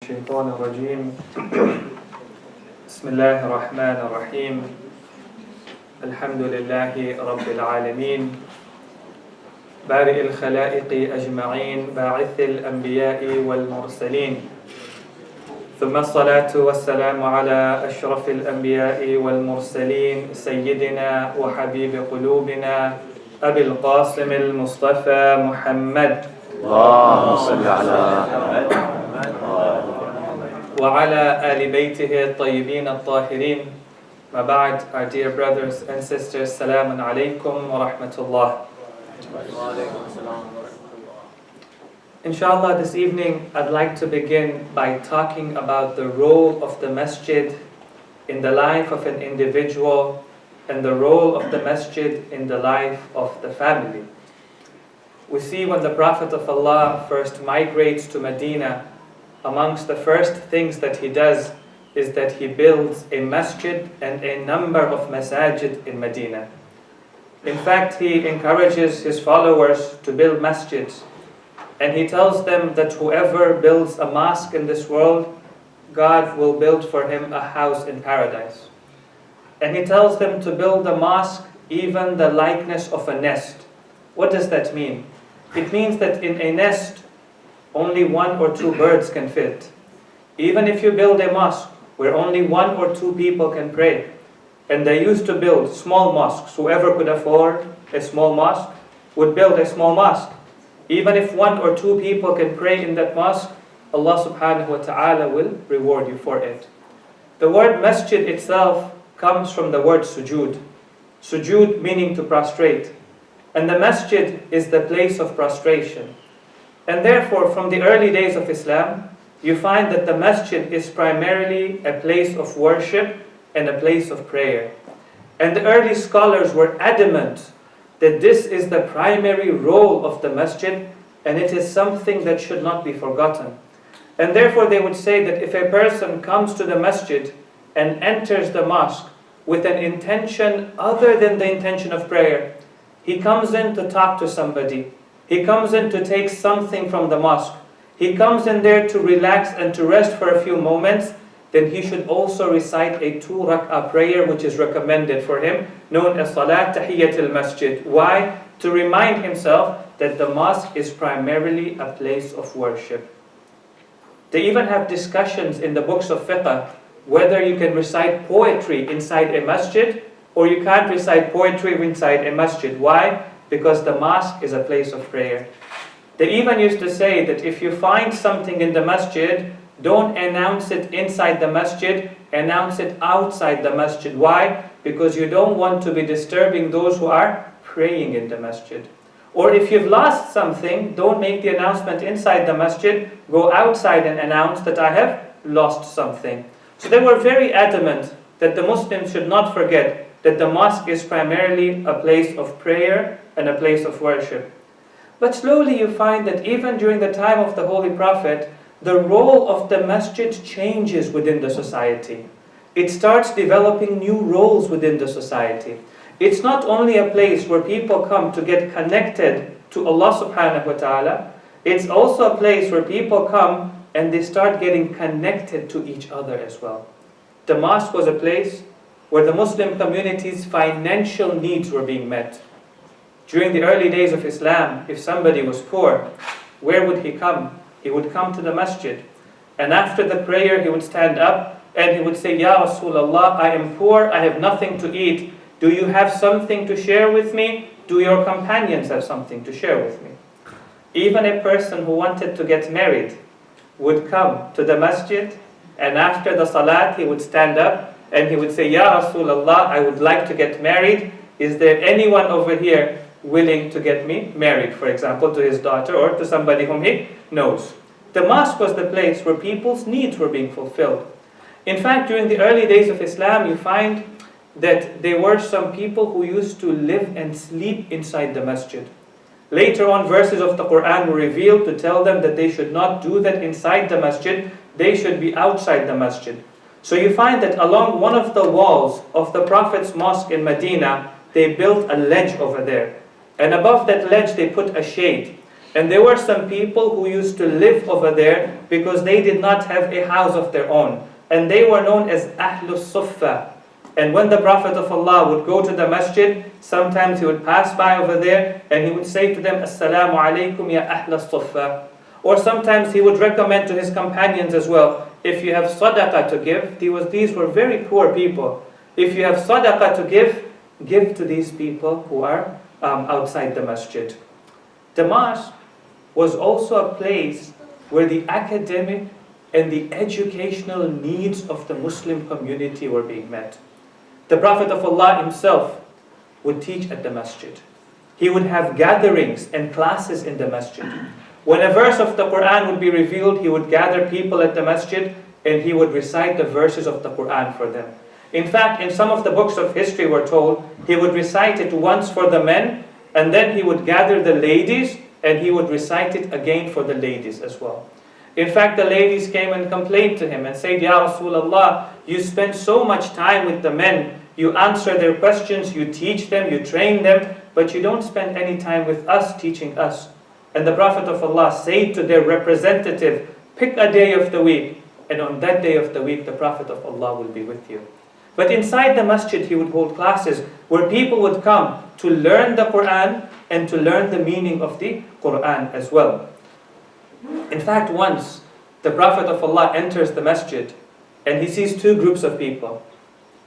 الشيطان الرجيم بسم الله الرحمن الرحيم الحمد لله رب العالمين بارئ الخلائق أجمعين باعث الأنبياء والمرسلين ثم الصلاة والسلام على أشرف الأنبياء والمرسلين سيدنا وحبيب قلوبنا أبي القاسم المصطفى محمد اللهم صل على وعلى آل بيته الطيبين الطاهرين. ما بعد, our dear brothers and sisters, Salamun alaykum wa rahmatullah. Inshallah, this evening I'd like to begin by talking about the role of the masjid in the life of an individual and the role of the masjid in the life of the family. We see when the Prophet of Allah first migrates to Medina, amongst the first things that he does is that he builds a masjid and a number of masajid in Medina. In fact, he encourages his followers to build masjids, and he tells them that whoever builds a mosque in this world, God will build for him a house in paradise. And he tells them to build a mosque even the likeness of a nest. What does that mean? It means that in a nest, only one or two birds can fit. Even if you build a mosque where only one or two people can pray, and they used to build small mosques, whoever could afford a small mosque would build a small mosque. Even if one or two people can pray in that mosque, Allah subhanahu wa ta'ala will reward you for it. The word masjid itself comes from the word sujood. Sujood meaning to prostrate. And the masjid is the place of prostration. And therefore, from the early days of Islam, you find that the masjid is primarily a place of worship and a place of prayer. And the early scholars were adamant that this is the primary role of the masjid, and it is something that should not be forgotten. And therefore they would say that if a person comes to the masjid and enters the mosque with an intention other than the intention of prayer, he comes in to talk to somebody, he comes in to take something from the mosque, he comes in there to relax and to rest for a few moments, then he should also recite a 2 rak'ah prayer which is recommended for him, known as Salat Tahiyyatul Masjid. Why? To remind himself that the mosque is primarily a place of worship. They even have discussions in the books of fiqh whether you can recite poetry inside a masjid or you can't recite poetry inside a masjid. Why? Because the mosque is a place of prayer. They even used to say that if you find something in the masjid, don't announce it inside the masjid, announce it outside the masjid. Why? Because you don't want to be disturbing those who are praying in the masjid. Or if you've lost something, don't make the announcement inside the masjid, go outside and announce that I have lost something. So they were very adamant that the Muslims should not forget that the mosque is primarily a place of prayer and a place of worship. But slowly you find that even during the time of the Holy Prophet, the role of the masjid changes within the society. It starts developing new roles within the society. It's not only a place where people come to get connected to Allah subhanahu wa ta'ala, it's also a place where people come and they start getting connected to each other as well. The mosque was a place where the Muslim community's financial needs were being met. During the early days of Islam, if somebody was poor, where would he come? He would come to the masjid. And after the prayer, he would stand up and he would say, Ya Rasulullah, I am poor, I have nothing to eat. Do you have something to share with me? Do your companions have something to share with me? Even a person who wanted to get married would come to the masjid, and after the salat, he would stand up and he would say, Ya Rasulullah, I would like to get married. Is there anyone over here willing to get me married, for example, to his daughter or to somebody whom he knows? The mosque was the place where people's needs were being fulfilled. In fact, during the early days of Islam, you find that there were some people who used to live and sleep inside the masjid. Later on, verses of the Quran were revealed to tell them that they should not do that inside the masjid, they should be outside the masjid. So you find that along one of the walls of the Prophet's mosque in Medina, they built a ledge over there. And above that ledge they put a shade. And there were some people who used to live over there because they did not have a house of their own. And they were known as Ahlus Suffa. And when the Prophet of Allah would go to the masjid, sometimes he would pass by over there and he would say to them, Assalamu alaikum ya Ahlus Suffa. Or sometimes he would recommend to his companions as well, if you have sadaqah to give, these were very poor people. If you have sadaqah to give to these people who are outside the masjid. The mosque was also a place where the academic and the educational needs of the Muslim community were being met. The Prophet of Allah himself would teach at the masjid. He would have gatherings and classes in the masjid. When a verse of the Quran would be revealed, he would gather people at the masjid and he would recite the verses of the Quran for them. In fact, in some of the books of history we're told, he would recite it once for the men, and then he would gather the ladies and he would recite it again for the ladies as well. In fact, the ladies came and complained to him and said, Ya Rasulullah, you spend so much time with the men, you answer their questions, you teach them, you train them, but you don't spend any time with us teaching us. And the Prophet of Allah said to their representative, pick a day of the week, and on that day of the week, the Prophet of Allah will be with you. But inside the masjid, he would hold classes where people would come to learn the Quran and to learn the meaning of the Quran as well. In fact, once the Prophet of Allah enters the masjid and he sees two groups of people.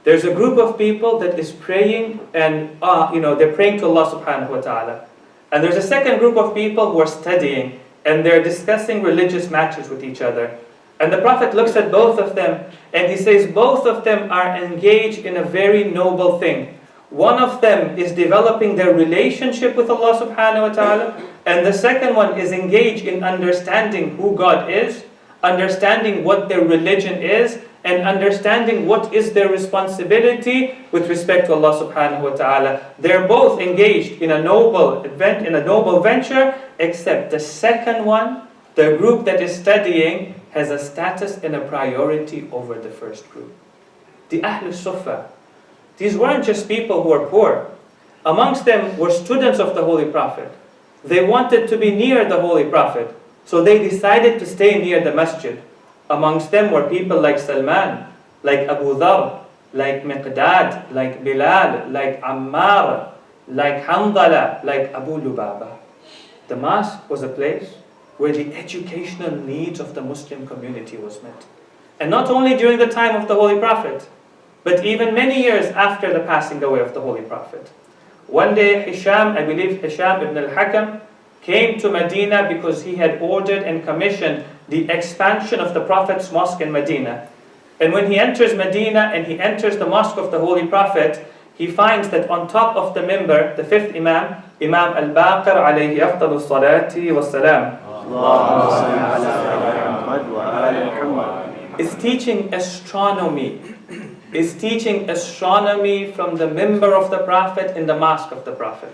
There's a group of people that is praying and they're praying to Allah subhanahu wa ta'ala. And there's a second group of people who are studying and they're discussing religious matters with each other. And the Prophet looks at both of them and he says both of them are engaged in a very noble thing. One of them is developing their relationship with Allah subhanahu wa ta'ala, and the second one is engaged in understanding who God is, understanding what their religion is, and understanding what is their responsibility with respect to Allah subhanahu wa ta'ala. They're both engaged in a noble event, in a noble venture, except the second one, the group that is studying, has a status and a priority over the first group. The Ahlus Suffa. These weren't just people who were poor. Amongst them were students of the Holy Prophet. They wanted to be near the Holy Prophet, so they decided to stay near the masjid. Amongst them were people like Salman, like Abu Dhar, like Miqdad, like Bilal, like Ammar, like Hamdala, like Abu Lubaba. The mosque was a place where the educational needs of the Muslim community was met. And not only during the time of the Holy Prophet, but even many years after the passing away of the Holy Prophet. One day Hisham ibn al-Hakam, came to Medina because he had ordered and commissioned the expansion of the Prophet's mosque in Medina. And when he enters Medina and he enters the mosque of the Holy Prophet, he finds that on top of the minbar, the fifth Imam, Imam al-Baqir alayhi afdalu salati wa salam, is teaching astronomy. Is teaching astronomy from the minbar of the Prophet in the mosque of the Prophet.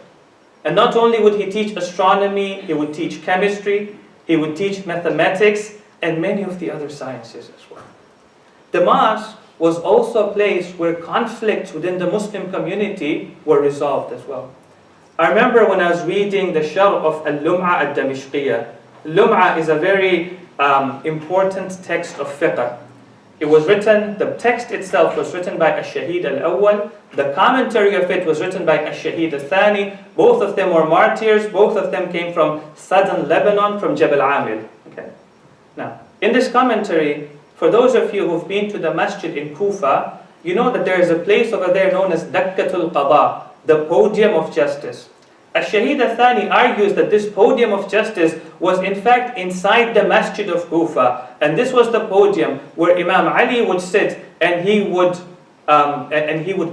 And not only would he teach astronomy, he would teach chemistry, he would teach mathematics, and many of the other sciences as well. The mosque was also a place where conflicts within the Muslim community were resolved as well. I remember when I was reading the Sharh of Al-Lum'a al-Damishqiyya. Lum'a is a very important text of fiqh. It was written, the text itself was written by Ash-Shahid al-Awwal. The commentary of it was written by Ash-Shahid al-Thani. Both of them were martyrs. Both of them came from southern Lebanon, from Jabal Amil. Okay. Now, in this commentary, for those of you who've been to the masjid in Kufa, you know that there is a place over there known as Dakkatul Qada, the podium of justice. Ash-Shahid al-Thani argues that this podium of justice was in fact inside the masjid of Kufa, and this was the podium where Imam Ali would sit and he would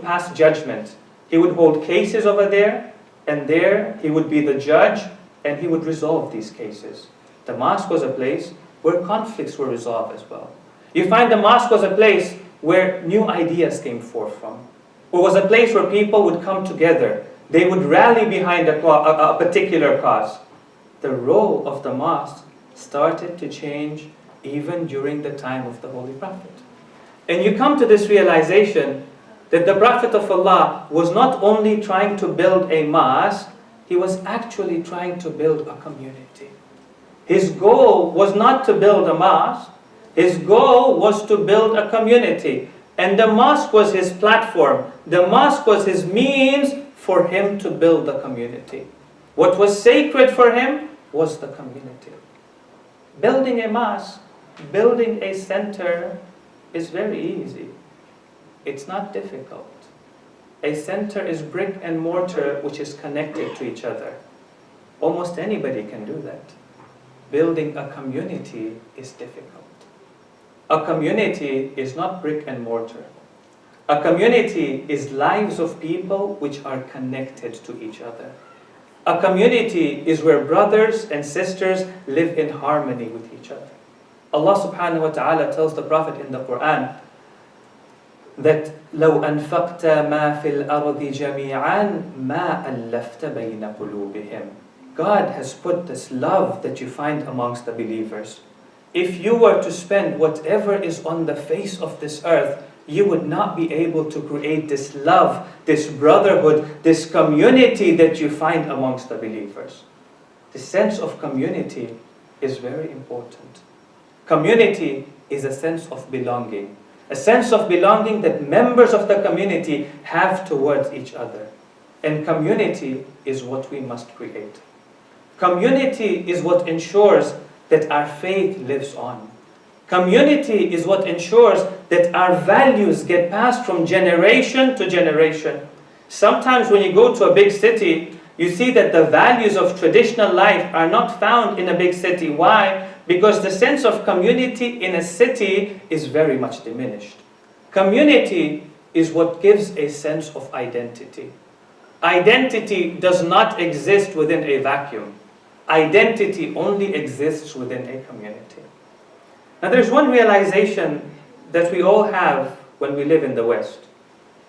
pass judgment. He would hold cases over there, and there he would be the judge and he would resolve these cases. The mosque was a place where conflicts were resolved as well. You find the mosque was a place where new ideas came forth from. It was a place where people would come together. They would rally behind a particular cause. The role of the mosque started to change even during the time of the Holy Prophet. And you come to this realization that the Prophet of Allah was not only trying to build a mosque, he was actually trying to build a community. His goal was not to build a mosque. His goal was to build a community. And the mosque was his platform. The mosque was his means for him to build a community. What was sacred for him was the community. Building a mosque, building a center is very easy. It's not difficult. A center is brick and mortar which is connected to each other. Almost anybody can do that. Building a community is difficult. A community is not brick and mortar. A community is lives of people which are connected to each other. A community is where brothers and sisters live in harmony with each other. Allah subhanahu wa ta'ala tells the Prophet in the Quran that لَوْ أَنفَقْتَ مَا فِي الْأَرْضِ جَمِيعًا مَا أَلَّفْتَ بَيْنَ قُلُوبِهِمْ. God has put this love that you find amongst the believers. If you were to spend whatever is on the face of this earth, you would not be able to create this love, this brotherhood, this community that you find amongst the believers. The sense of community is very important. Community is a sense of belonging. A sense of belonging that members of the community have towards each other. And community is what we must create. Community is what ensures that our faith lives on. Community is what ensures that our values get passed from generation to generation. Sometimes when you go to a big city, you see that the values of traditional life are not found in a big city. Why? Because the sense of community in a city is very much diminished. Community is what gives a sense of identity. Identity does not exist within a vacuum. Identity only exists within a community. Now there's one realization that we all have when we live in the West.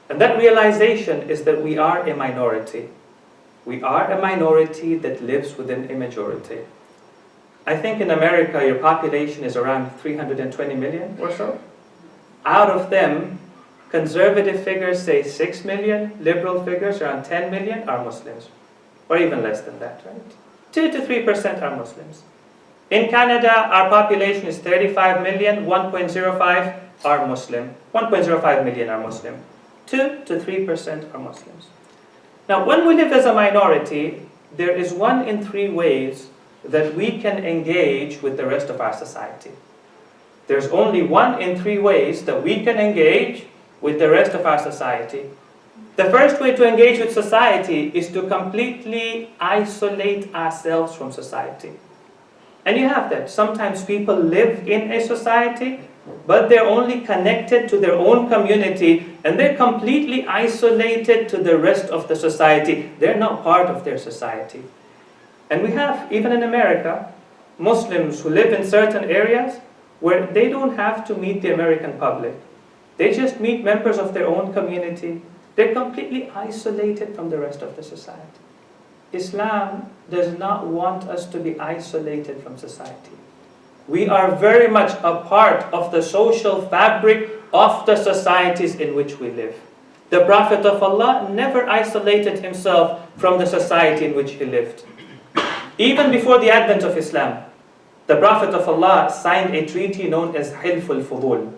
And that realization is that we are a minority. We are a minority that lives within a majority. I think in America your population is around 320 million or so. Out of them, conservative figures say 6 million, liberal figures around 10 million are Muslims. Or even less than that, right? 2 to 3% are Muslims. In Canada, our population is 35 million, 1.05 are Muslim. 1.05 million are Muslim. 2 to 3% are Muslims. Now, when we live as a minority, there is 1 in 3 ways that we can engage with the rest of our society. There's only 1 in 3 ways that we can engage with the rest of our society. The first way to engage with society is to completely isolate ourselves from society. And you have that. Sometimes people live in a society, but they're only connected to their own community, and they're completely isolated to the rest of the society. They're not part of their society. And we have, even in America, Muslims who live in certain areas where they don't have to meet the American public. They just meet members of their own community. They're completely isolated from the rest of the society. Islam does not want us to be isolated from society. We are very much a part of the social fabric of the societies in which we live. The Prophet of Allah never isolated himself from the society in which he lived. Even before the advent of Islam, the Prophet of Allah signed a treaty known as Hilf al-Fudul.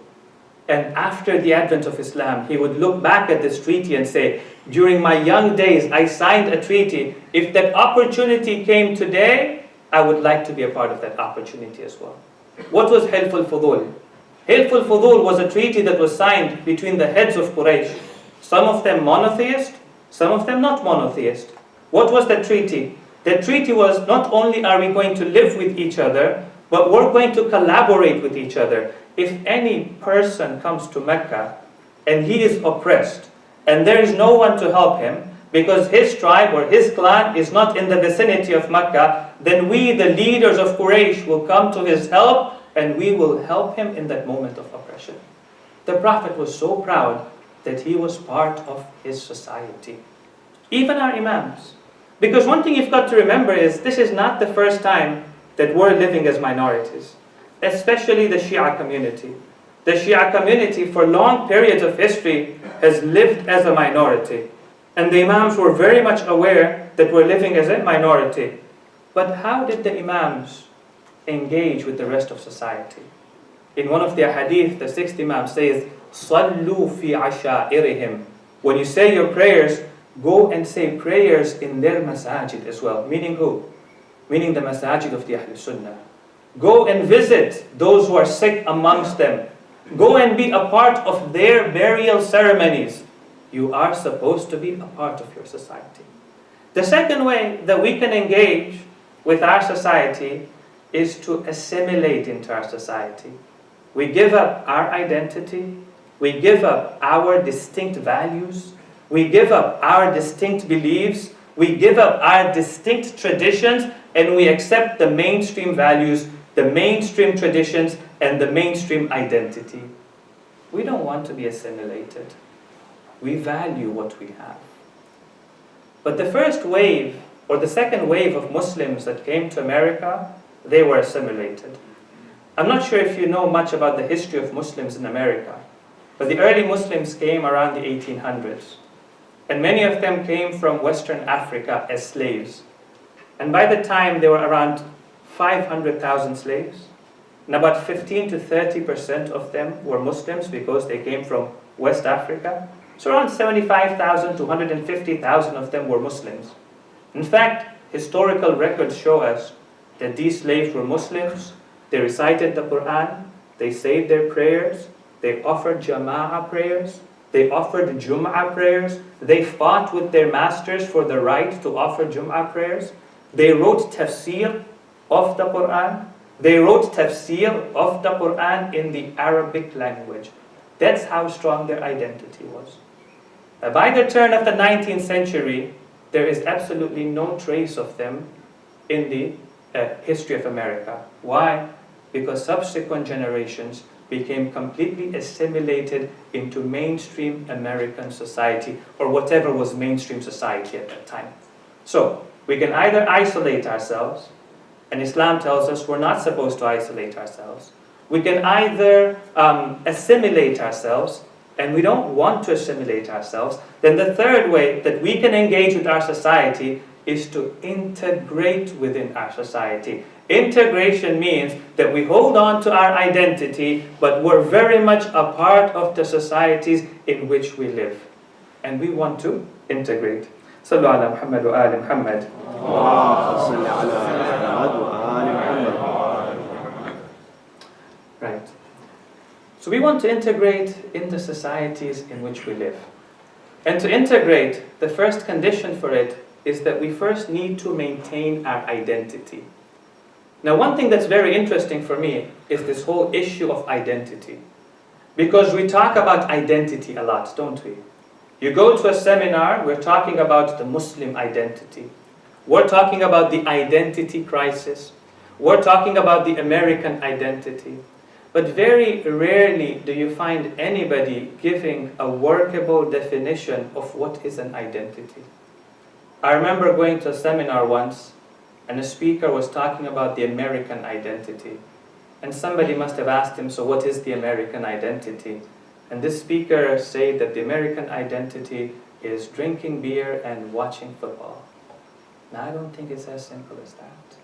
And after the advent of Islam, he would look back at this treaty and say, during my young days, I signed a treaty. If that opportunity came today, I would like to be a part of that opportunity as well. What was Hilf al-Fudul? Hilf al-Fudul was a treaty that was signed between the heads of Quraysh. Some of them monotheist, some of them not monotheist. What was that treaty? The treaty was not only are we going to live with each other, but we're going to collaborate with each other. If any person comes to Mecca and he is oppressed and there is no one to help him because his tribe or his clan is not in the vicinity of Mecca, then we, the leaders of Quraysh, will come to his help and we will help him in that moment of oppression. The Prophet was so proud that he was part of his society. Even our imams. Because one thing you've got to remember is this is not the first time that we're living as minorities. Especially the Shia community. The Shia community for long periods of history has lived as a minority. And the Imams were very much aware that we're living as a minority. But how did the Imams engage with the rest of society? In one of their hadith, the sixth Imam says, "Sallu fi ashairihim." When you say your prayers, go and say prayers in their masajid as well. Meaning who? Meaning the masajid of the Ahl Sunnah. Go and visit those who are sick amongst them. Go and be a part of their burial ceremonies. You are supposed to be a part of your society. The second way that we can engage with our society is to assimilate into our society. We give up our identity, we give up our distinct values, we give up our distinct beliefs, we give up our distinct traditions, and we accept the mainstream values, the mainstream traditions, and the mainstream identity. We don't want to be assimilated. We value what we have. But the first wave, or the second wave of Muslims that came to America, they were assimilated. I'm not sure if you know much about the history of Muslims in America, but the early Muslims came around the 1800s. And many of them came from Western Africa as slaves. And by the time there were around 500,000 slaves, and about 15 to 30% of them were Muslims because they came from West Africa. So around 75,000 to 150,000 of them were Muslims. In fact, historical records show us that these slaves were Muslims. They recited the Quran, they said their prayers, they offered Jama'ah prayers, they offered Jum'ah prayers, they fought with their masters for the right to offer Jum'ah prayers, they wrote tafsir of the Quran, they wrote tafsir of the Quran in the Arabic language. That's how strong their identity was. By the turn of the 19th century, there is absolutely no trace of them in the history of America. Why? Because subsequent generations became completely assimilated into mainstream American society, or whatever was mainstream society at that time. So, we can either isolate ourselves, and Islam tells us we're not supposed to isolate ourselves. We can either assimilate ourselves, and we don't want to assimilate ourselves. Then the third way that we can engage with our society is to integrate within our society. Integration means that we hold on to our identity, but we're very much a part of the societies in which we live. And we want to integrate. Sallu ala Muhammad wa ali Muhammad. Right. So we want to integrate in the societies in which we live. And to integrate, the first condition for it is that we first need to maintain our identity. Now, one thing that's very interesting for me is this whole issue of identity. Because we talk about identity a lot, don't we? You go to a seminar, we're talking about the Muslim identity. We're talking about the identity crisis. We're talking about the American identity. But very rarely do you find anybody giving a workable definition of what is an identity. I remember going to a seminar once, and a speaker was talking about the American identity. And somebody must have asked him, so what is the American identity? And this speaker said that the American identity is drinking beer and watching football. Now, I don't think it's as simple as that.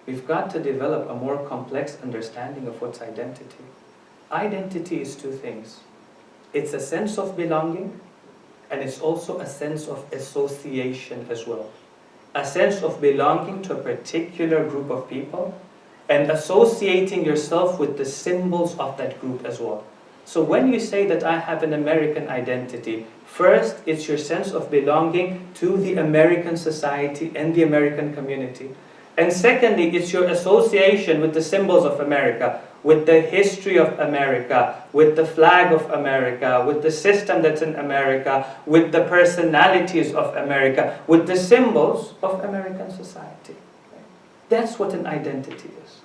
We've got to develop a more complex understanding of what's identity. Identity is two things. It's a sense of belonging, and it's also a sense of association as well. A sense of belonging to a particular group of people, and associating yourself with the symbols of that group as well. So when you say that I have an American identity, first, it's your sense of belonging to the American society and the American community. And secondly, it's your association with the symbols of America, with the history of America, with the flag of America, with the system that's in America, with the personalities of America, with the symbols of American society. That's what an identity is.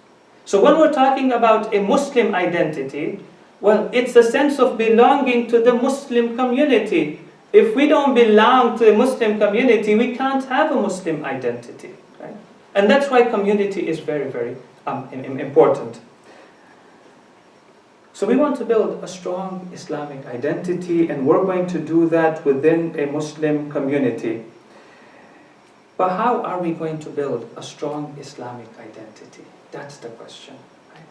So when we're talking about a Muslim identity, well, it's a sense of belonging to the Muslim community. If we don't belong to the Muslim community, we can't have a Muslim identity. Right? And that's why community is very, very important. So we want to build a strong Islamic identity, and we're going to do that within a Muslim community. But how are we going to build a strong Islamic identity? That's the question. Right?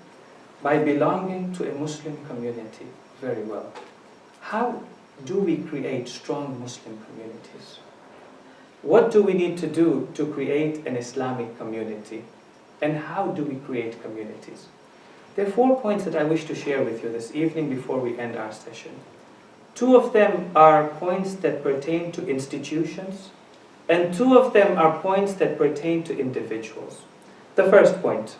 By belonging to a Muslim community. Very well. How do we create strong Muslim communities? What do we need to do to create an Islamic community? And how do we create communities? There are 4 points that I wish to share with you this evening before we end our session. 2 of them are points that pertain to institutions, and 2 of them are points that pertain to individuals. The first point.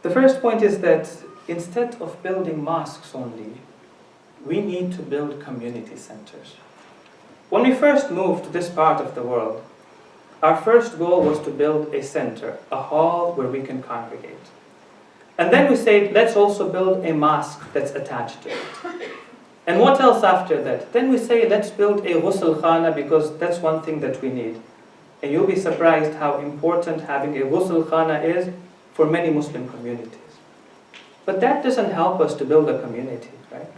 The first point is that instead of building mosques only, we need to build community centers. When we first moved to this part of the world, our first goal was to build a center, a hall where we can congregate. And then we said, let's also build a mosque that's attached to it. And what else after that? Then we say, let's build a ghusl khana, because that's one thing that we need. And you'll be surprised how important having a ghusl khana is for many Muslim communities. But that doesn't help us to build a community, right?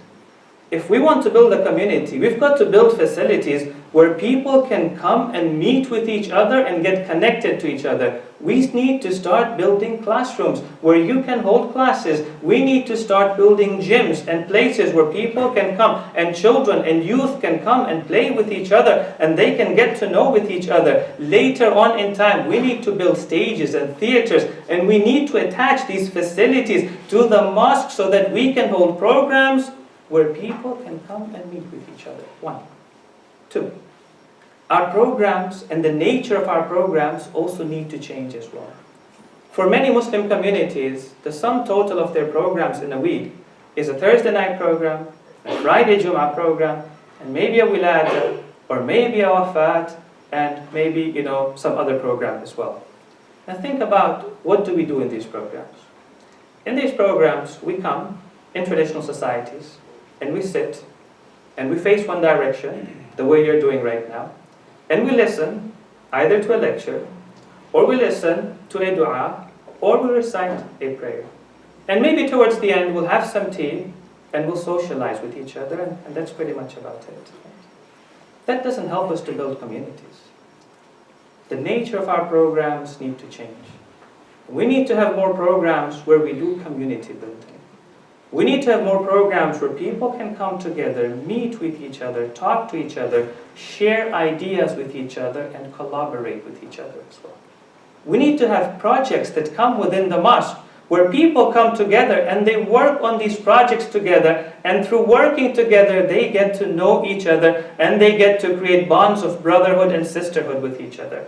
If we want to build a community, we've got to build facilities where people can come and meet with each other and get connected to each other. We need to start building classrooms where you can hold classes. We need to start building gyms and places where people can come, and children and youth can come and play with each other, and they can get to know with each other. Later on in time, we need to build stages and theaters, and we need to attach these facilities to the mosque so that we can hold programs where people can come and meet with each other. 1. 2. Our programs and the nature of our programs also need to change as well. For many Muslim communities, the sum total of their programs in a week is a Thursday night program, a Friday Jum'ah program, and maybe a Wilada, or maybe a Wafat, and maybe, some other program as well. Now think about, what do we do in these programs? In these programs, we come in traditional societies, and we sit, and we face one direction, the way you're doing right now, and we listen either to a lecture, or we listen to a dua, or we recite a prayer. And maybe towards the end we'll have some tea, and we'll socialize with each other, and that's pretty much about it. That doesn't help us to build communities. The nature of our programs need to change. We need to have more programs where we do community building. We need to have more programs where people can come together, meet with each other, talk to each other, share ideas with each other, and collaborate with each other as well. We need to have projects that come within the mosque where people come together and they work on these projects together, and through working together they get to know each other and they get to create bonds of brotherhood and sisterhood with each other.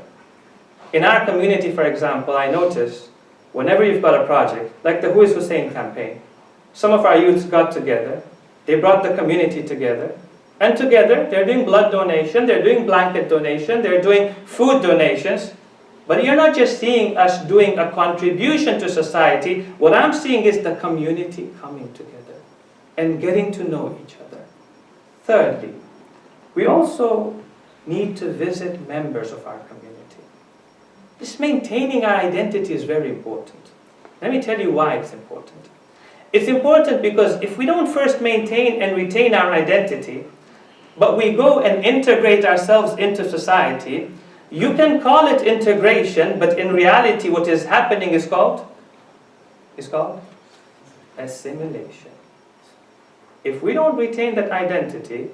In our community, for example, I notice whenever you've got a project, like the Who is Hussein campaign, some of our youths got together, they brought the community together, and together they're doing blood donation, they're doing blanket donation, they're doing food donations. But you're not just seeing us doing a contribution to society. What I'm seeing is the community coming together and getting to know each other. Thirdly, we also need to visit members of our community. This maintaining our identity is very important. Let me tell you why it's important. It's important because if we don't first maintain and retain our identity, but we go and integrate ourselves into society, you can call it integration, but in reality what is happening is called assimilation. If we don't retain that identity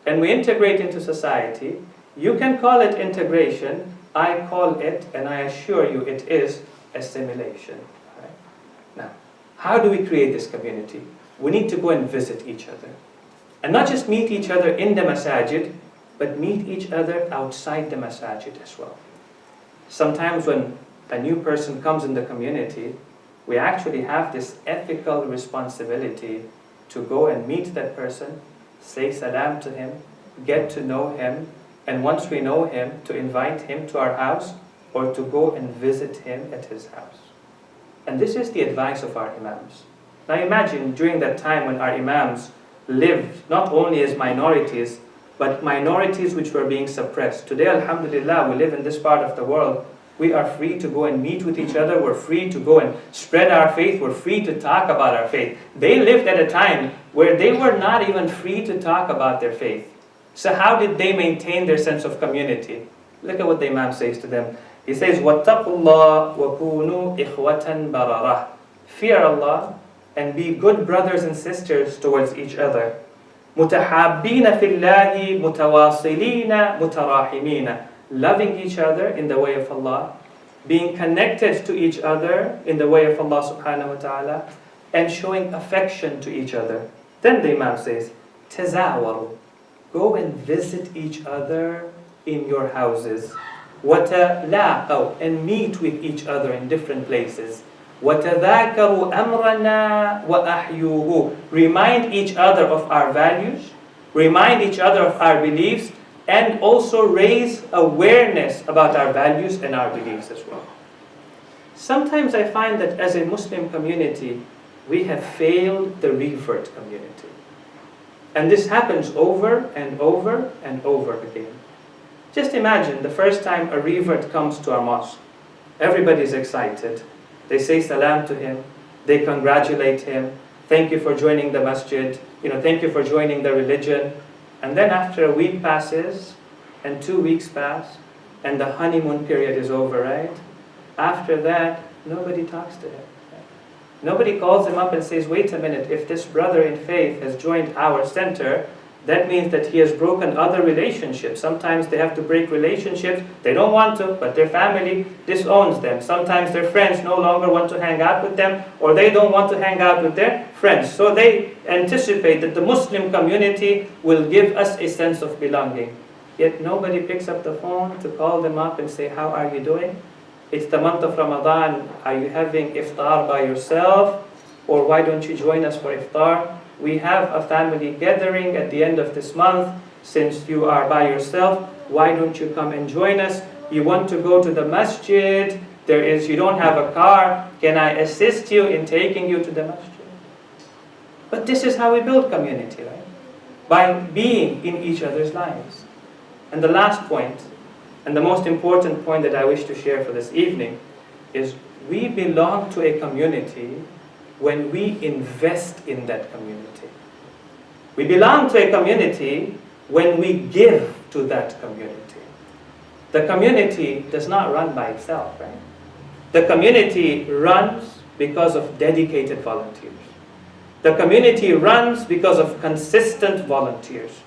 and we integrate into society, you can call it integration, I call it, and I assure you it is, assimilation. Right? Now, how do we create this community? We need to go and visit each other. And not just meet each other in the masajid, but meet each other outside the masajid as well. Sometimes when a new person comes in the community, we actually have this ethical responsibility to go and meet that person, say salam to him, get to know him, and once we know him, to invite him to our house or to go and visit him at his house. And this is the advice of our imams. Now imagine during that time when our imams lived not only as minorities, but minorities which were being suppressed. Today, alhamdulillah, we live in this part of the world We are free to go and meet with each other. We're free to go and spread our faith. We're free to talk about our faith. They lived at a time where they were not even free to talk about their faith. So how did they maintain their sense of community? Look at what the Imam says to them. He says, وَاتَّقُوا اللَّهَ وَكُونُوا إِخْوَةً بَرَرَةً. Fear Allah and be good brothers and sisters towards each other. مُتَحَابِّينَ فِي اللَّهِ مُتَوَاصِلِينَ مُتَرَاحِمِينَ. Loving each other in the way of Allah, being connected to each other in the way of Allah subhanahu wa ta'ala, and showing affection to each other. Then the Imam says, تَزَاوَرُوا. Go and visit each other in your houses. وَتَلَاقَوْا. And meet with each other in different places. وَتَذَاكَرُوا أَمْرَنَا وَأَحْيُوهُ. Remind each other of our values, remind each other of our beliefs, and also raise awareness about our values and our beliefs as well. Sometimes I find that as a Muslim community, we have failed the revert community. And this happens over and over and over again. Just imagine the first time a revert comes to our mosque. Everybody's excited. They say salam to him. They congratulate him. Thank you for joining the masjid. Thank you for joining the religion. And then after a week passes, and 2 weeks pass, and the honeymoon period is over, right? After that, nobody talks to him. Nobody calls him up and says, wait a minute, if this brother in faith has joined our center, that means that he has broken other relationships. Sometimes they have to break relationships. They don't want to, but their family disowns them. Sometimes their friends no longer want to hang out with them, or they don't want to hang out with their friends. So they anticipate that the Muslim community will give us a sense of belonging. Yet nobody picks up the phone to call them up and say, how are you doing? It's the month of Ramadan. Are you having iftar by yourself? Or why don't you join us for iftar? We have a family gathering at the end of this month. Since you are by yourself, why don't you come and join us? You want to go to the masjid. You don't have a car. Can I assist you in taking you to the masjid? But this is how we build community, right? By being in each other's lives. And the last point, and the most important point that I wish to share for this evening, is we belong to a community when we invest in that community. We belong to a community when we give to that community. The community does not run by itself, right? The community runs because of dedicated volunteers. The community runs because of consistent volunteers.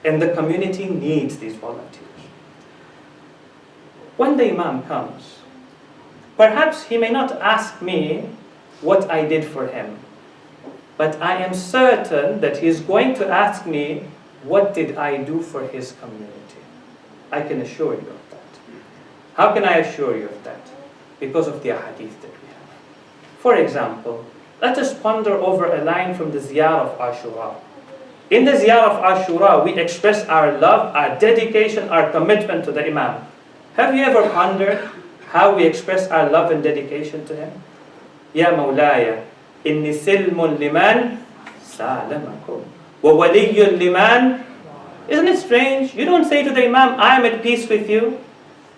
And the community needs these volunteers. When the Imam comes, perhaps he may not ask me what I did for him, but I am certain that he is going to ask me, what did I do for his community? I can assure you of that. How can I assure you of that? Because of the ahadith that we have. For example, let us ponder over a line from the Ziyar of Ashura. In the Ziyar of Ashura, we express our love, our dedication, our commitment to the Imam. Have you ever pondered how we express our love and dedication to him? Ya Mawlaya, inni silmun liman salamakum, wa waliyyun liman. Isn't it strange? You don't say to the Imam, I am at peace with you.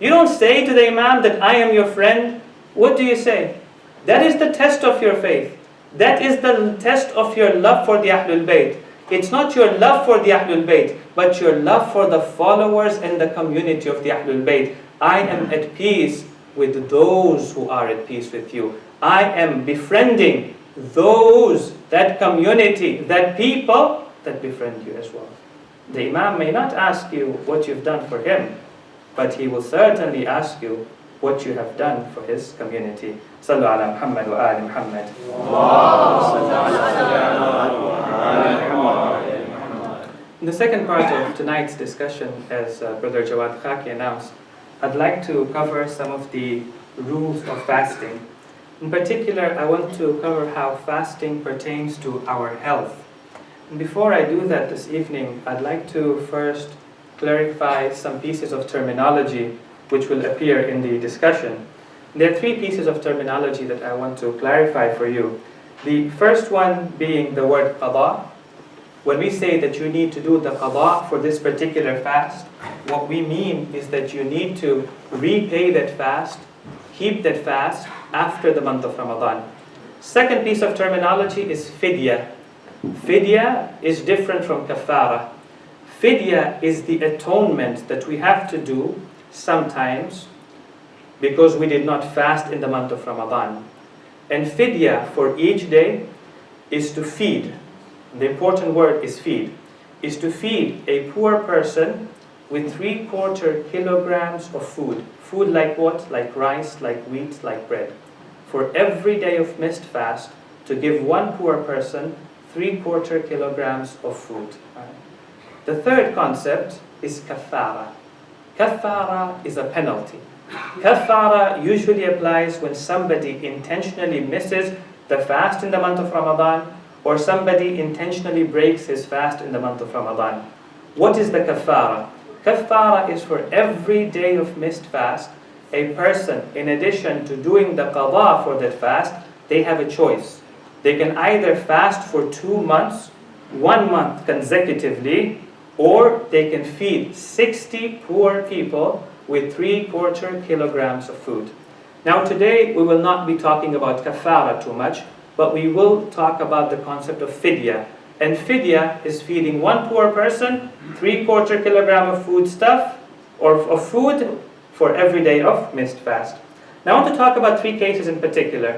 You don't say to the Imam that I am your friend. What do you say? That is the test of your faith. That is the test of your love for the Ahlul Bayt. It's not your love for the Ahlul Bayt, but your love for the followers and the community of the Ahlul Bayt. I am at peace with those who are at peace with you. I am befriending those, that community, that people that befriend you as well. The Imam may not ask you what you've done for him, but he will certainly ask you what you have done for his community. Sallu ala Muhammad wa ali Muhammad. In the second part of tonight's discussion, as Brother Jawad Khaki announced, I'd like to cover some of the rules of fasting. In particular, I want to cover how fasting pertains to our health. And before I do that this evening, I'd like to first clarify some pieces of terminology which will appear in the discussion. There are three pieces of terminology that I want to clarify for you. The first one being the word qada. When we say that you need to do the qada for this particular fast, what we mean is that you need to repay that fast keep that fast after the month of Ramadan. Second piece of terminology is fidya. Fidya is different from kafara. Fidya is the atonement that we have to do sometimes because we did not fast in the month of Ramadan. And fidya for each day is to feed. The important word is feed. Is to feed a poor person with 3/4 kilograms of food. Food like what? Like rice, like wheat, like bread. For every day of missed fast, to give one poor person 3/4 kilograms of food. The third concept is kafara. Kafara is a penalty. Kafara usually applies when somebody intentionally misses the fast in the month of Ramadan, or somebody intentionally breaks his fast in the month of Ramadan. What is the kafara? Kafara is for every day of missed fast, a person, in addition to doing the qada for that fast, they have a choice. They can either fast for 2 months, 1 month consecutively, or they can feed 60 poor people with 3/4 kilograms of food. Now today we will not be talking about kafara too much, but we will talk about the concept of fidya. And fidya is feeding one poor person 3/4 kilogram of food stuff, or of food, for every day of missed fast. Now I want to talk about 3 cases in particular.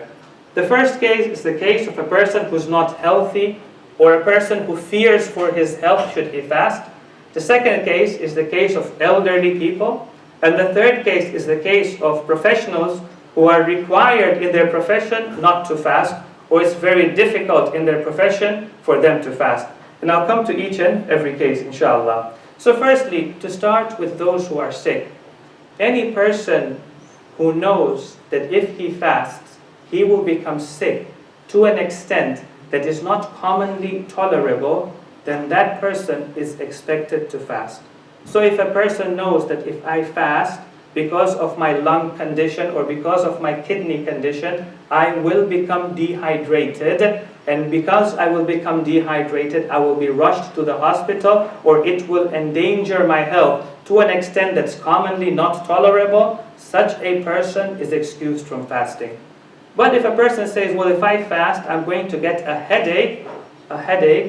The first case is the case of a person who's not healthy, or a person who fears for his health should he fast. The second case is the case of elderly people. And the third case is the case of professionals who are required in their profession not to fast, or it's very difficult in their profession for them to fast. And I'll come to each and every case, inshallah. So firstly, to start with those who are sick. Any person who knows that if he fasts, he will become sick to an extent that is not commonly tolerable, then that person is expected to fast. So if a person knows that if I fast because of my lung condition or because of my kidney condition, I will become dehydrated, and because I will become dehydrated, I will be rushed to the hospital, or it will endanger my health to an extent that's commonly not tolerable, such a person is excused from fasting. But if a person says, well, if I fast, I'm going to get a headache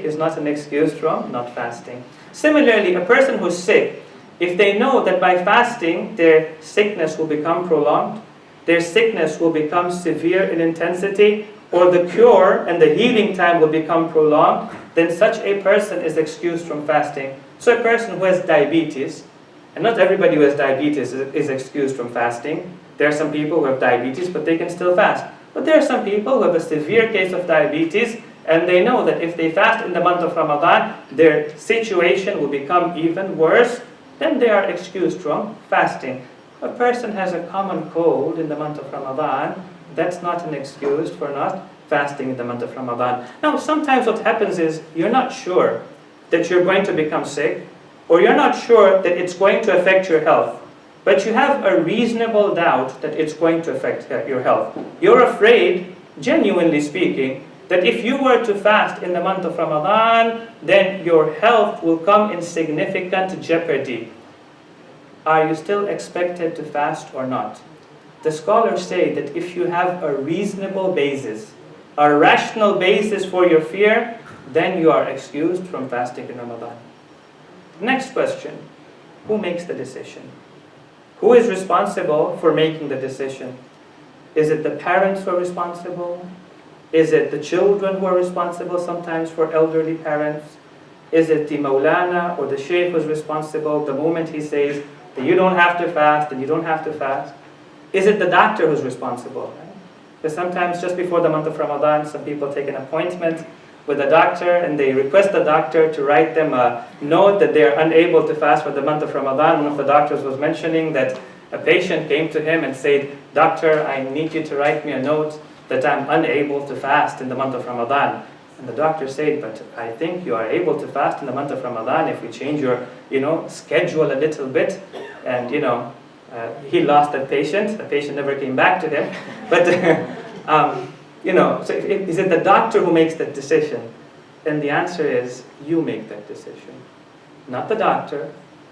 is not an excuse from not fasting. Similarly, a person who's sick, if they know that by fasting their sickness will become prolonged, their sickness will become severe in intensity, or the cure and the healing time will become prolonged, then such a person is excused from fasting. So a person who has diabetes, and not everybody who has diabetes is excused from fasting. There are some people who have diabetes, but they can still fast. But there are some people who have a severe case of diabetes, and they know that if they fast in the month of Ramadan, their situation will become even worse, then they are excused from fasting. A person has a common cold in the month of Ramadan, that's not an excuse for not fasting in the month of Ramadan. Now, sometimes what happens is you're not sure that you're going to become sick, or you're not sure that it's going to affect your health, but you have a reasonable doubt that it's going to affect your health. You're afraid, genuinely speaking, that if you were to fast in the month of Ramadan, then your health will come in significant jeopardy. Are you still expected to fast or not? The scholars say that if you have a reasonable basis, a rational basis for your fear, then you are excused from fasting in Ramadan. Next question, who makes the decision? Who is responsible for making the decision? Is it the parents who are responsible? Is it the children who are responsible sometimes for elderly parents? Is it the Maulana or the Shaykh who is responsible the moment he says that you don't have to fast and you don't have to fast? Is it the doctor who's responsible? Because sometimes just before the month of Ramadan, some people take an appointment with a doctor and they request the doctor to write them a note that they are unable to fast for the month of Ramadan. One of the doctors was mentioning that a patient came to him and said, "Doctor, I need you to write me a note that I'm unable to fast in the month of Ramadan." And the doctor said, "But I think you are able to fast in the month of Ramadan if we change your, schedule a little bit." And, he lost that patient. The patient never came back to him. But, so is it the doctor who makes that decision? And the answer is, you make that decision. Not the doctor,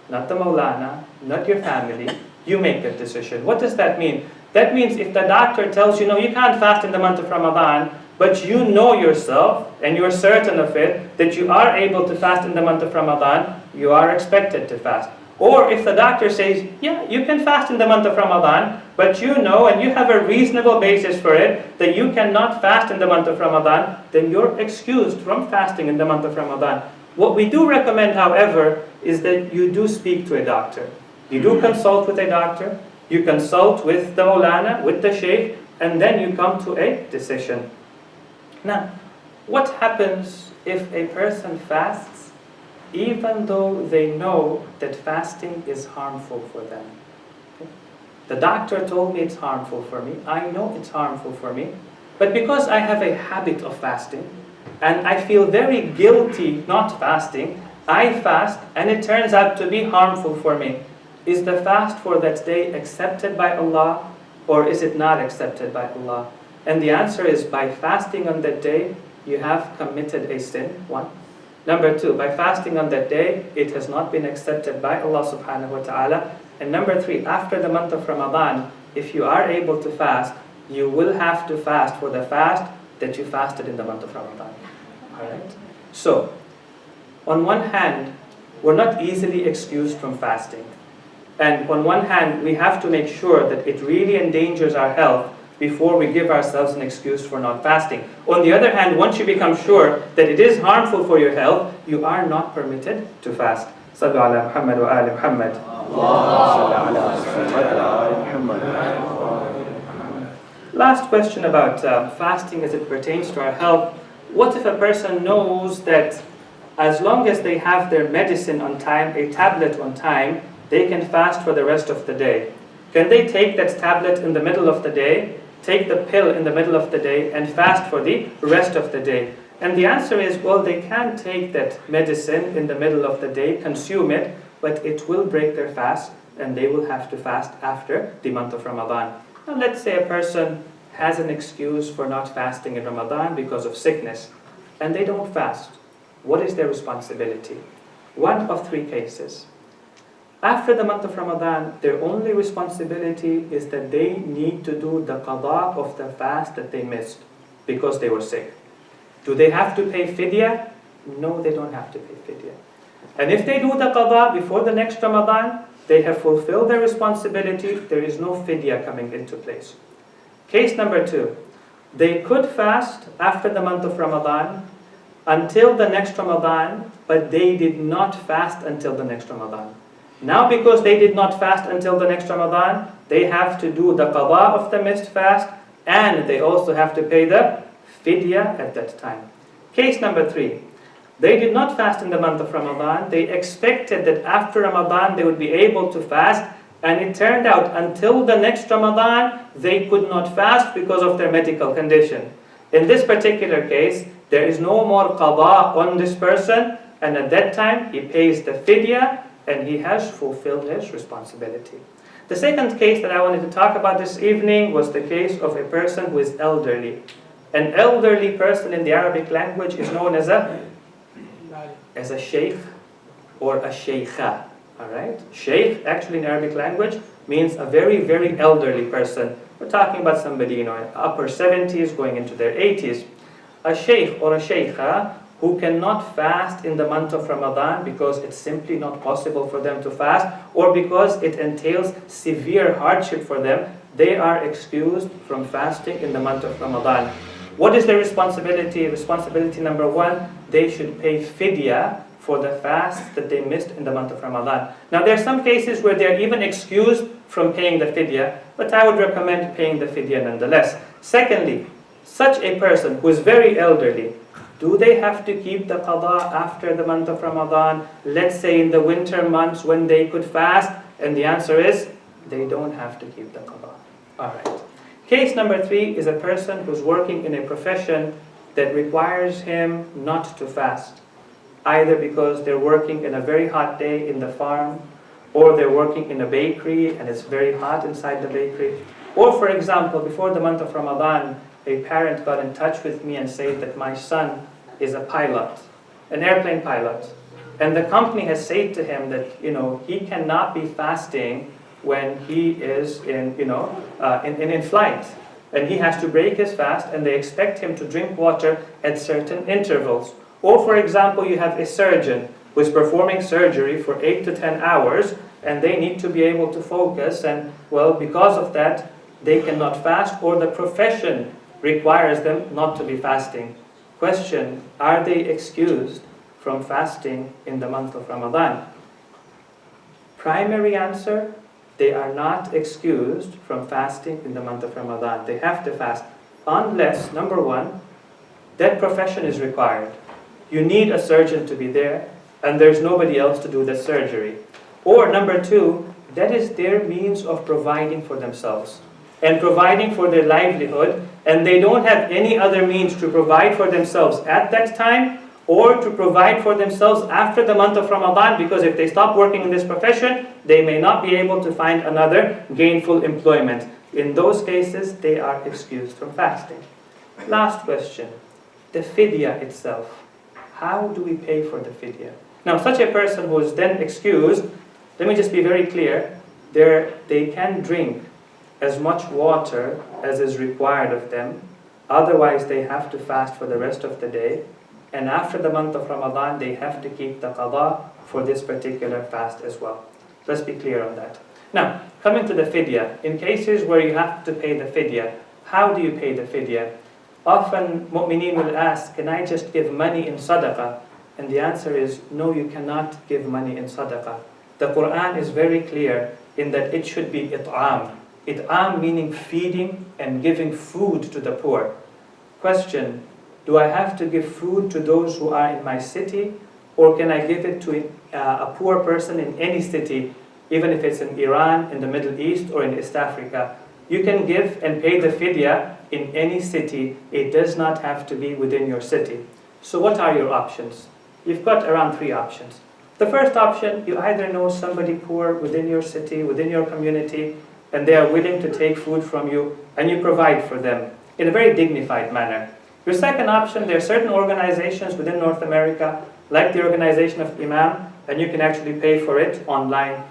not the Maulana, not your family. You make that decision. What does that mean? That means if the doctor tells you, no, you can't fast in the month of Ramadan, but you know yourself and you're certain of it that you are able to fast in the month of Ramadan, you are expected to fast. Or if the doctor says, yeah, you can fast in the month of Ramadan, but you know and you have a reasonable basis for it that you cannot fast in the month of Ramadan, then you're excused from fasting in the month of Ramadan. What we do recommend, however, is that you do speak to a doctor. You do consult with a doctor, you consult with the Maulana, with the Shaykh, and then you come to a decision. Now, what happens if a person fasts even though they know that fasting is harmful for them? Okay? The doctor told me it's harmful for me. I know it's harmful for me. But because I have a habit of fasting, and I feel very guilty not fasting, I fast, and it turns out to be harmful for me. Is the fast for that day accepted by Allah, or is it not accepted by Allah? And the answer is, by fasting on that day, you have committed a sin, one. Number two, by fasting on that day, it has not been accepted by Allah subhanahu wa ta'ala. And number three, after the month of Ramadan, if you are able to fast, you will have to fast for the fast that you fasted in the month of Ramadan. Alright? So, on one hand, we're not easily excused from fasting. And on one hand, we have to make sure that it really endangers our health before we give ourselves an excuse for not fasting. On the other hand, once you become sure that it is harmful for your health, you are not permitted to fast. Sallu ala Muhammad wa ali Muhammad. Last question about fasting as it pertains to our health. What if a person knows that as long as they have their medicine on time, a tablet on time, they can fast for the rest of the day? Can they take that tablet in the middle of the day, take the pill in the middle of the day, and fast for the rest of the day? And the answer is, well, they can take that medicine in the middle of the day, consume it, but it will break their fast, and they will have to fast after the month of Ramadan. Now, let's say a person has an excuse for not fasting in Ramadan because of sickness, and they don't fast. What is their responsibility? One of three cases. After the month of Ramadan, their only responsibility is that they need to do the qada of the fast that they missed because they were sick. Do they have to pay fidya? No, they don't have to pay fidya. And if they do the qada before the next Ramadan, they have fulfilled their responsibility. There is no fidya coming into place. Case number two. They could fast after the month of Ramadan until the next Ramadan, but they did not fast until the next Ramadan. Now, because they did not fast until the next Ramadan, they have to do the qada of the missed fast, and they also have to pay the fidya at that time. Case number three. They did not fast in the month of Ramadan. They expected that after Ramadan they would be able to fast, and it turned out until the next Ramadan they could not fast because of their medical condition. In this particular case, there is no more qada on this person, and at that time he pays the fidya, and he has fulfilled his responsibility. The second case that I wanted to talk about this evening was the case of a person who is elderly. An elderly person in the Arabic language is known as a sheikh or a sheikha. Alright? Sheikh actually in Arabic language means a very, very elderly person. We're talking about somebody, in upper 70s going into their 80s. A sheikh or a sheikha who cannot fast in the month of Ramadan because it's simply not possible for them to fast, or because it entails severe hardship for them, they are excused from fasting in the month of Ramadan. What is their responsibility? Responsibility number one, they should pay fidya for the fast that they missed in the month of Ramadan. Now, there are some cases where they are even excused from paying the fidya, but I would recommend paying the fidya nonetheless. Secondly, such a person who is very elderly, do they have to keep the qada after the month of Ramadan, let's say in the winter months when they could fast? And the answer is, they don't have to keep the qada. Alright. Case number three is a person who's working in a profession that requires him not to fast, either because they're working in a very hot day in the farm, or they're working in a bakery and it's very hot inside the bakery. Or, for example, before the month of Ramadan, a parent got in touch with me and said that my son is a pilot, an airplane pilot. And the company has said to him that, he cannot be fasting when he is in flight. And he has to break his fast, and they expect him to drink water at certain intervals. Or for example, you have a surgeon who is performing surgery for 8 to 10 hours, and they need to be able to focus, and well, because of that, they cannot fast, or the profession requires them not to be fasting. Question, are they excused from fasting in the month of Ramadan? Primary answer, they are not excused from fasting in the month of Ramadan. They have to fast unless, number one, that profession is required. You need a surgeon to be there, and there's nobody else to do the surgery. Or number two, that is their means of providing for themselves and providing for their livelihood, and they don't have any other means to provide for themselves at that time or to provide for themselves after the month of Ramadan, because if they stop working in this profession, they may not be able to find another gainful employment. In those cases, they are excused from fasting. Last question, the fidya itself. How do we pay for the fidya? Now, such a person who is then excused, let me just be very clear, they can drink as much water as is required of them, otherwise they have to fast for the rest of the day, and after the month of Ramadan they have to keep the qada for this particular fast as well. Let's be clear on that. Now, coming to the fidya, in cases where you have to pay the fidya, how do you pay the fidya? Often mu'mineen will ask, can I just give money in sadaqah? And the answer is, no, you cannot give money in sadaqah. The Quran is very clear in that it should be it'am. It'am meaning feeding and giving food to the poor. Question, do I have to give food to those who are in my city, or can I give it to a poor person in any city, even if it's in Iran, in the Middle East, or in East Africa? You can give and pay the fidya in any city. It does not have to be within your city. So what are your options? You've got around 3 options. The first option, you either know somebody poor within your city, within your community, and they are willing to take food from you, and you provide for them in a very dignified manner. Your second option, there are certain organizations within North America, like the Organization of Imam, and you can actually pay for it online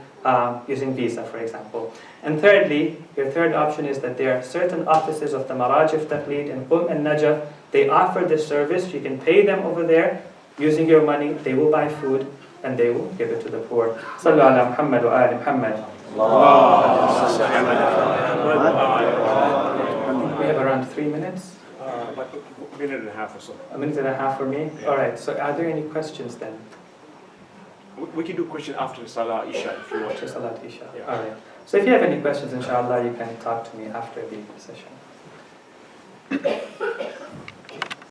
using Visa, for example. And thirdly, your third option is that there are certain offices of the Marajif Taqleed in Qum and Najaf. They offer this service. You can pay them over there using your money. They will buy food and they will give it to the poor. Sallu ala Muhammad wa ali Muhammad. We have around 3 minutes. Like a minute and a half or so. A minute and a half for me? Yeah. All right, so are there any questions then? We can do question after the Salah Isha if you want. After Salat Isha. Yeah. All right. So if you have any questions, inshallah, you can talk to me after the session.